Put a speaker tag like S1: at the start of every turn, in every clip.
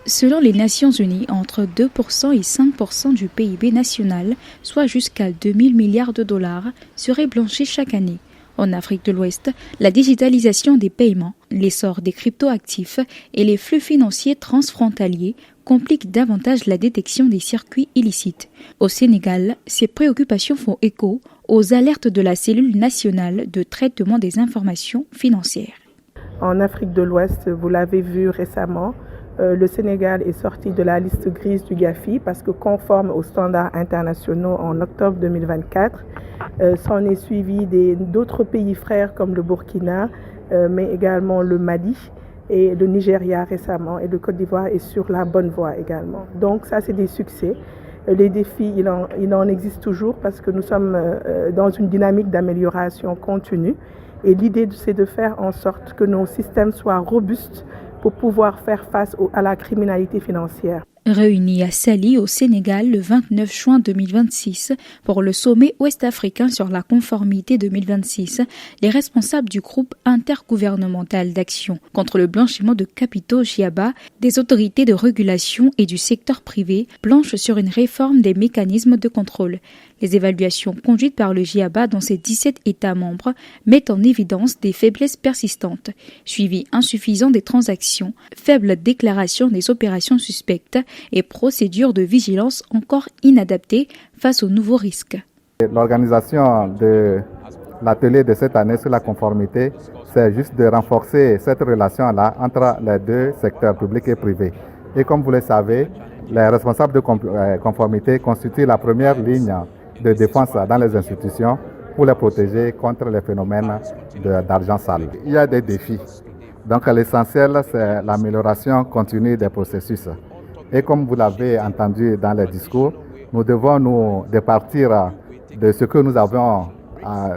S1: Selon les Nations Unies, entre 2% et 5% du PIB national, soit jusqu'à 2000 milliards de dollars, seraient blanchis chaque année. En Afrique de l'Ouest, la digitalisation des paiements, l'essor des cryptoactifs et les flux financiers transfrontaliers compliquent davantage la détection des circuits illicites. Au Sénégal, ces préoccupations font écho aux alertes de la cellule nationale de traitement des informations financières.
S2: En Afrique de l'Ouest, vous l'avez vu récemment, le Sénégal est sorti de la liste grise du GAFI parce que conforme aux standards internationaux en octobre 2024, s'en est suivi d'autres pays frères comme le Burkina, mais également le Mali et le Nigeria récemment, et le Côte d'Ivoire est sur la bonne voie également. Donc ça, c'est des succès. Les défis, il en existe toujours parce que nous sommes dans une dynamique d'amélioration continue. Et l'idée, c'est de faire en sorte que nos systèmes soient robustes pour pouvoir faire face à la criminalité financière.
S1: Réunis à Saly, au Sénégal, le 29 juin 2026, pour le sommet ouest-africain sur la conformité 2026, les responsables du groupe intergouvernemental d'action contre le blanchiment de capitaux GIABA, des autorités de régulation et du secteur privé planchent sur une réforme des mécanismes de contrôle. Les évaluations conduites par le GIABA dans ses 17 États membres mettent en évidence des faiblesses persistantes, suivi insuffisant des transactions, faible déclaration des opérations suspectes et procédures de vigilance encore inadaptées face aux nouveaux risques.
S3: L'organisation de l'atelier de cette année sur la conformité, c'est juste de renforcer cette relation-là entre les deux secteurs publics et privés. Et comme vous le savez, les responsables de conformité constituent la première ligne de défense dans les institutions pour les protéger contre les phénomènes d'argent sale. Il y a des défis. Donc l'essentiel, c'est l'amélioration continue des processus. Et comme vous l'avez entendu dans les discours, nous devons nous départir de ce que nous avons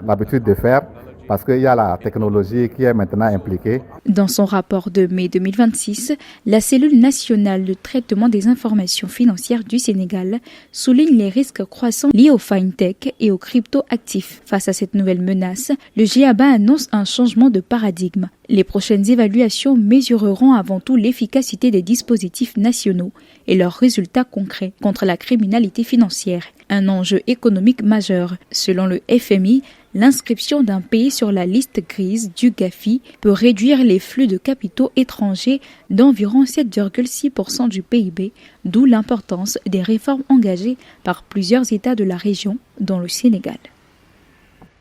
S3: l'habitude de faire parce qu'il y a la technologie qui est maintenant impliquée.
S1: Dans son rapport de mai 2026, la cellule nationale de traitement des informations financières du Sénégal souligne les risques croissants liés aux fintech et aux cryptoactifs. Face à cette nouvelle menace, le GIABA annonce un changement de paradigme. Les prochaines évaluations mesureront avant tout l'efficacité des dispositifs nationaux et leurs résultats concrets contre la criminalité financière, un enjeu économique majeur. Selon le FMI, l'inscription d'un pays sur la liste grise du GAFI peut réduire les flux de capitaux étrangers d'environ 7,6% du PIB, d'où l'importance des réformes engagées par plusieurs États de la région, dont le Sénégal.